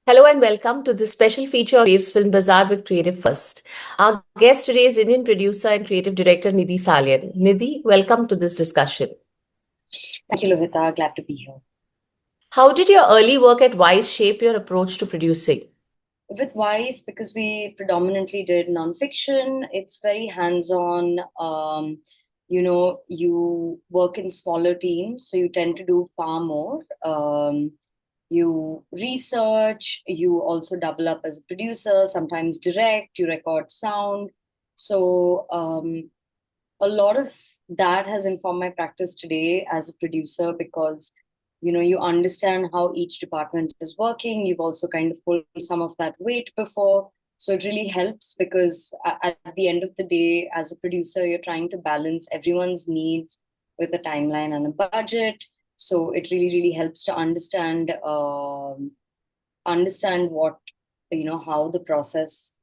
Hello and welcome to this special feature of Waves Film Bazaar with Creative First. Our guest today is Indian producer and creative director Nidhi Salian. Nidhi, welcome to this discussion. Thank you, Lovita. Glad to be here. How did your early work at Wise shape your approach to producing? With Wise, because we predominantly did nonfiction, it's very hands-on. You work in smaller teams, so you tend to do far more. You research, you also double up as a producer, sometimes direct, you record sound. So a lot of that has informed my practice today as a producer because you understand how each department is working. You've also kind of pulled some of that weight before, so it really helps because at the end of the day, as a producer, you're trying to balance everyone's needs with a timeline and a budget. So it really helps to understand what how the process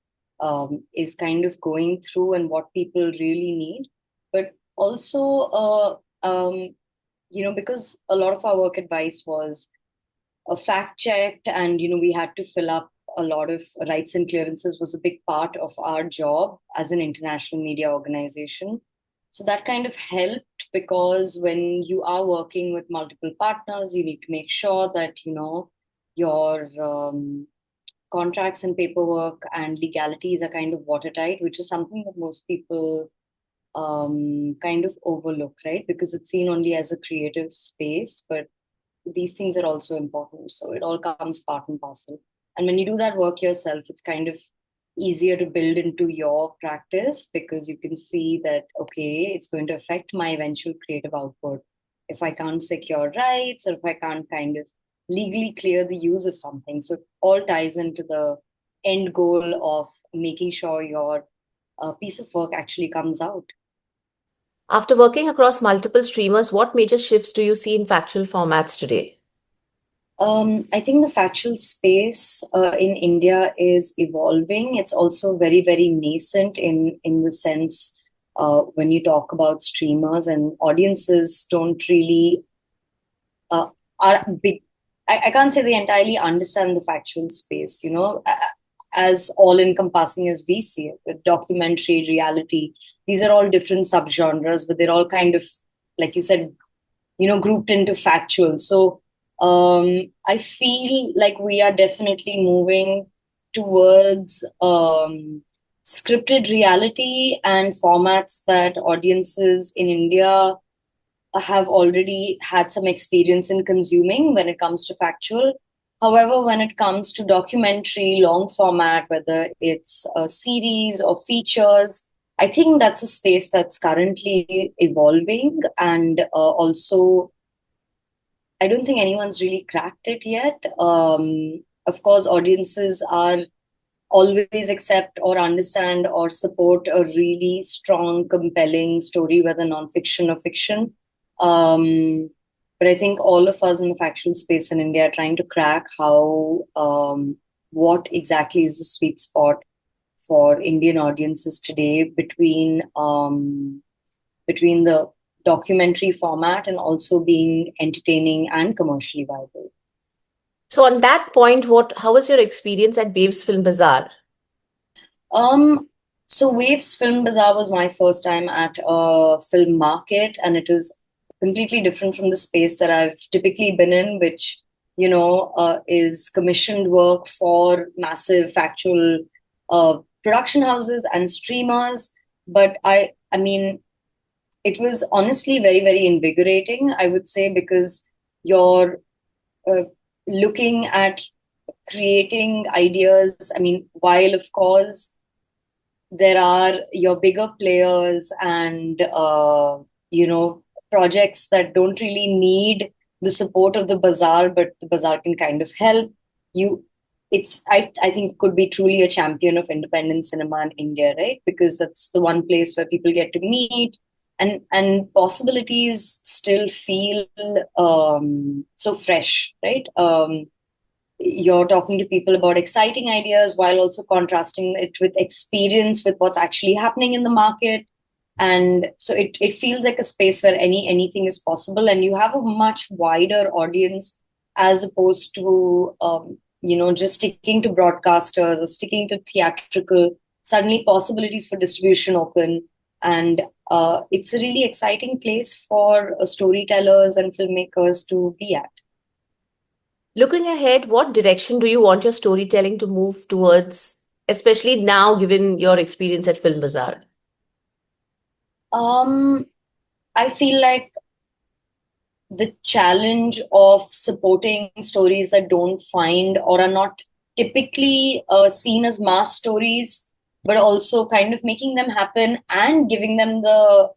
is kind of going through and what people really need. But also, because a lot of our work advice was fact checked, and we had to fill up a lot of rights and clearances, was a big part of our job as an international media organization. So that kind of helped, because when you are working with multiple partners, you need to make sure that your contracts and paperwork and legalities are kind of watertight, which is something that most people kind of overlook, right? Because it's seen only as a creative space, but these things are also important. So it all comes part and parcel. And when you do that work yourself, it's kind of easier to build into your practice, because you can see that, okay, it's going to affect my eventual creative output if I can't secure rights, or if I can't kind of legally clear the use of something. So it all ties into the end goal of making sure your piece of work actually comes out. After working across multiple streamers, what major shifts do you see in factual formats today? I think the factual space in India is evolving. It's also very nascent in the sense, when you talk about streamers and audiences don't really uh, are big. I can't say they entirely understand the factual space. As all encompassing as we see it, with documentary, reality. These are all different subgenres, but they're all kind of, like you said, grouped into factual. So I feel like we are definitely moving towards scripted reality and formats that audiences in India have already had some experience in consuming when it comes to factual. However, when it comes to documentary, long format, whether it's a series or features, I think that's a space that's currently evolving. And also, I don't think anyone's really cracked it yet. Of course, audiences are always accept or understand or support a really strong, compelling story, whether nonfiction or fiction. But I think all of us in the factual space in India are trying to crack how what exactly is the sweet spot for Indian audiences today between the documentary format and also being entertaining and commercially viable. So on that point, how was your experience at Waves Film Bazaar? Um, so Waves Film Bazaar was my first time at a film market, and it is completely different from the space that I've typically been in, which is commissioned work for massive factual production houses and streamers. But I mean, it was honestly very invigorating, I would say, because you're uh, looking at creating ideas. I mean, while of course there are your bigger players and projects that don't really need the support of the bazaar, but the bazaar can kind of help you. I think could be truly a champion of independent cinema in India, right? Because that's the one place where people get to meet, and possibilities still feel so fresh, right? You're talking to people about exciting ideas while also contrasting it with experience with what's actually happening in the market. And so it feels like a space where anything is possible, and you have a much wider audience as opposed to just sticking to broadcasters or sticking to theatrical, suddenly possibilities for distribution open. And it's a really exciting place for storytellers and filmmakers to be at. Looking ahead, what direction do you want your storytelling to move towards, especially now, given your experience at Film Bazaar? Um, I feel like the challenge of supporting stories that don't find or are not typically seen as mass stories, but also kind of making them happen and giving them the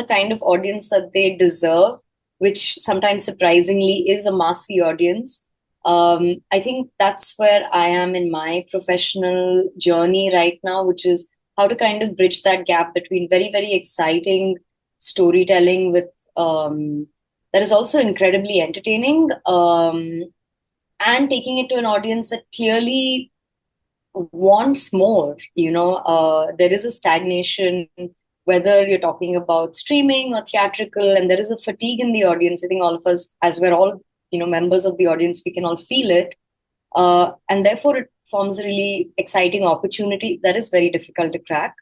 kind of audience that they deserve, which sometimes surprisingly is a massy audience. I think that's where I am in my professional journey right now, which is how to kind of bridge that gap between very, very exciting storytelling with that is also incredibly entertaining, and taking it to an audience that clearly wants more. There is a stagnation, whether you're talking about streaming or theatrical, and there is a fatigue in the audience. I think all of us, as we're all members of the audience, we can all feel it, and therefore it forms a really exciting opportunity that is very difficult to crack.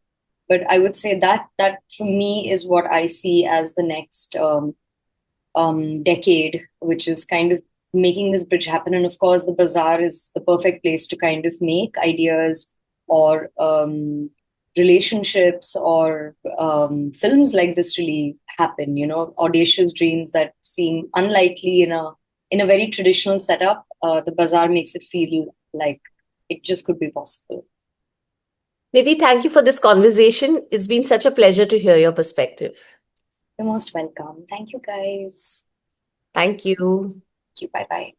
But I would say that for me is what I see as the next decade, which is kind of making this bridge happen. And of course, the bazaar is the perfect place to kind of make ideas or relationships or films like this really happen. Audacious dreams that seem unlikely in a very traditional setup. The bazaar makes it feel like it just could be possible. Nidhi, thank you for this conversation. It's been such a pleasure to hear your perspective. You're most welcome. Thank you, guys. Thank you. Thank you. Bye bye.